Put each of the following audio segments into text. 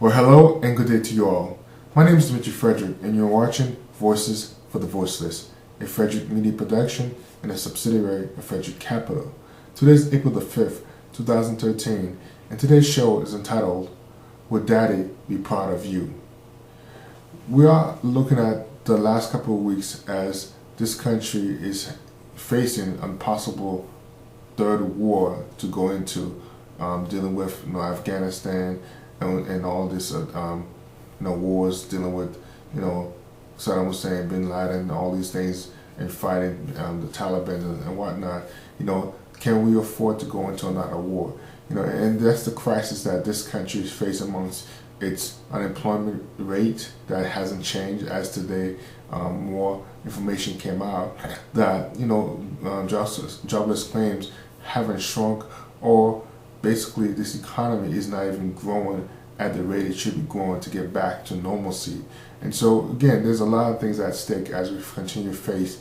Well, hello and good day to you all. My name is Dimitri Frederick, and you're watching Voices for the Voiceless, a Frederick Media production and a subsidiary of Frederick Capital. Today is April the 5th, 2013, and today's show is entitled, Would Daddy Be Proud of You? We are looking at the last couple of weeks as this country is facing a possible third war to go into, dealing with Afghanistan and all this wars, dealing with Saddam Hussein, Bin Laden, all these things, and fighting the Taliban and whatnot. Can we afford to go into another war? And that's the crisis that this country is facing amongst its unemployment rate that hasn't changed. As today, more information came out that jobless claims haven't shrunk, or basically this economy is not even growing at the rate it should be growing to get back to normalcy. And so again, there's a lot of things at stake as we continue to face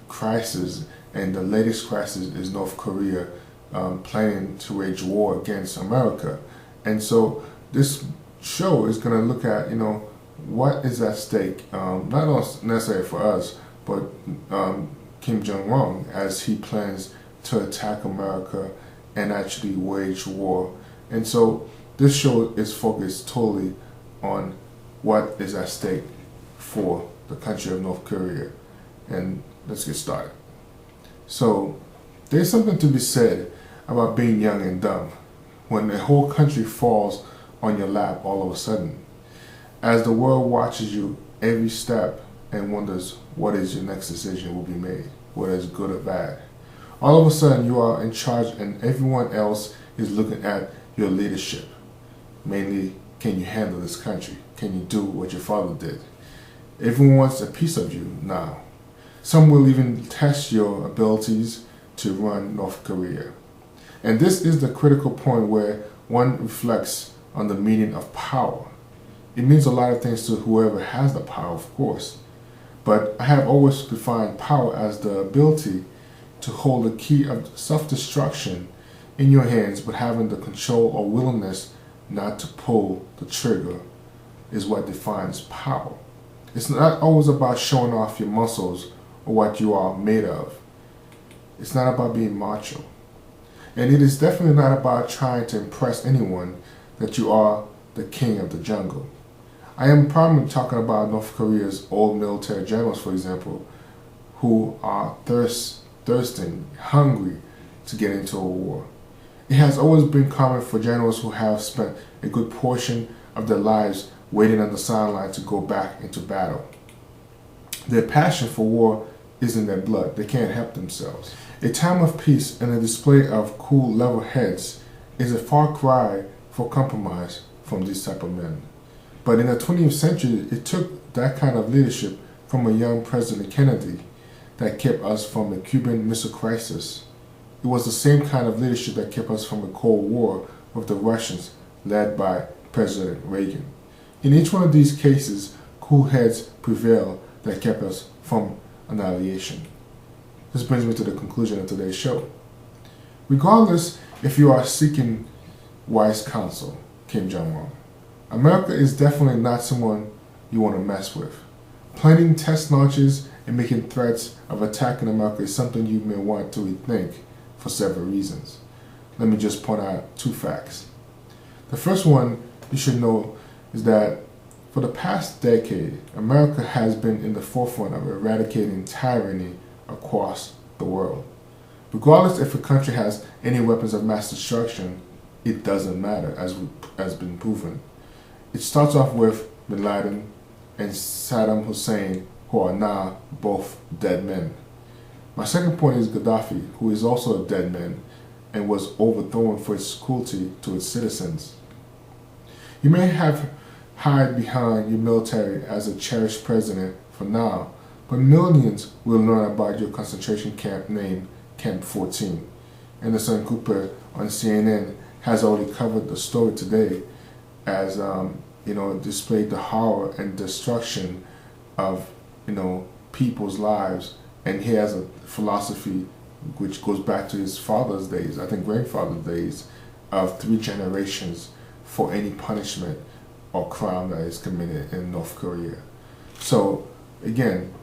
crisis, and the latest crisis is North Korea planning to wage war against America. And so this show is going to look at what is at stake, not necessarily for us, but Kim Jon Un, as he plans to attack America and actually wage war. And so this show is focused totally on what is at stake for the country of North Korea. And let's get started. So there's something to be said about being young and dumb when the whole country falls on your lap all of a sudden, as the world watches you every step and wonders what is your next decision will be made, whether it's good or bad. All of a sudden you are in charge and everyone else is looking at your leadership. Mainly, can you handle this country? Can you do what your father did? Everyone wants a piece of you now. Some will even test your abilities to run North Korea. And this is the critical point where one reflects on the meaning of power. It means a lot of things to whoever has the power, of course. But I have always defined power as the ability to hold the key of self-destruction in your hands, but having the control or willingness not to pull the trigger is what defines power. It's not always about showing off your muscles or what you are made of. It's not about being macho. And it is definitely not about trying to impress anyone that you are the king of the jungle. I am primarily talking about North Korea's old military generals, for example, who are thirsting, hungry to get into a war. It has always been common for generals who have spent a good portion of their lives waiting on the sideline to go back into battle. Their passion for war is in their blood. They can't help themselves. A time of peace and a display of cool, level heads is a far cry for compromise from these type of men. But in the 20th century, it took that kind of leadership from a young President Kennedy that kept us from a Cuban Missile Crisis. It was the same kind of leadership that kept us from a Cold War with the Russians, led by President Reagan. In each one of these cases, cool heads prevailed that kept us from annihilation. This brings me to the conclusion of today's show. Regardless if you are seeking wise counsel, Kim Jon Un, America is definitely not someone you want to mess with. Planning test launches and making threats of attacking America is something you may want to rethink for several reasons. Let me just point out two facts. The first one you should know is that for the past decade, America has been in the forefront of eradicating tyranny across the world. Regardless if a country has any weapons of mass destruction, it doesn't matter, as has been proven. It starts off with Bin Laden and Saddam Hussein, who are now both dead men. My second point is Gaddafi, who is also a dead man and was overthrown for its cruelty to its citizens. You may have hide behind your military as a cherished president for now, but millions will learn about your concentration camp named Camp 14. Anderson Cooper on CNN has already covered the story today, as displayed the horror and destruction of people's lives. And he has a philosophy which goes back to his father's days, I think grandfather's days, of 3 generations for any punishment or crime that is committed in North Korea. So again,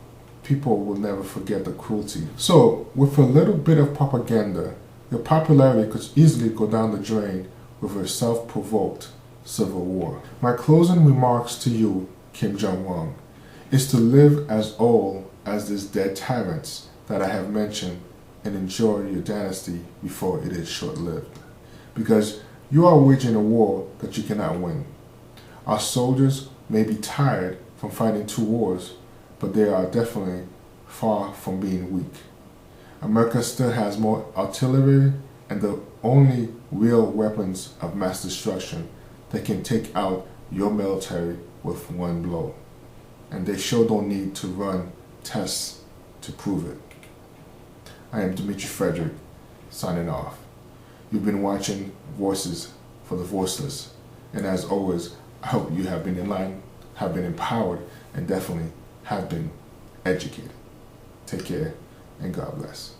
people will never forget the cruelty. So with a little bit of propaganda, your popularity could easily go down the drain with a self-provoked civil war. My closing remarks to you, Kim Jong Un, is to live as old as these dead tyrants that I have mentioned and enjoy your dynasty before it is short-lived. Because you are waging a war that you cannot win. Our soldiers may be tired from fighting 2 wars, but they are definitely far from being weak. America still has more artillery and the only real weapons of mass destruction that can take out your military with one blow. And they sure don't need to run tests to prove it. I am Dimitri Frederick, signing off. You've been watching Voices for the Voiceless. And as always, I hope you have been enlightened, have been empowered, and definitely have been educated. Take care, and God bless.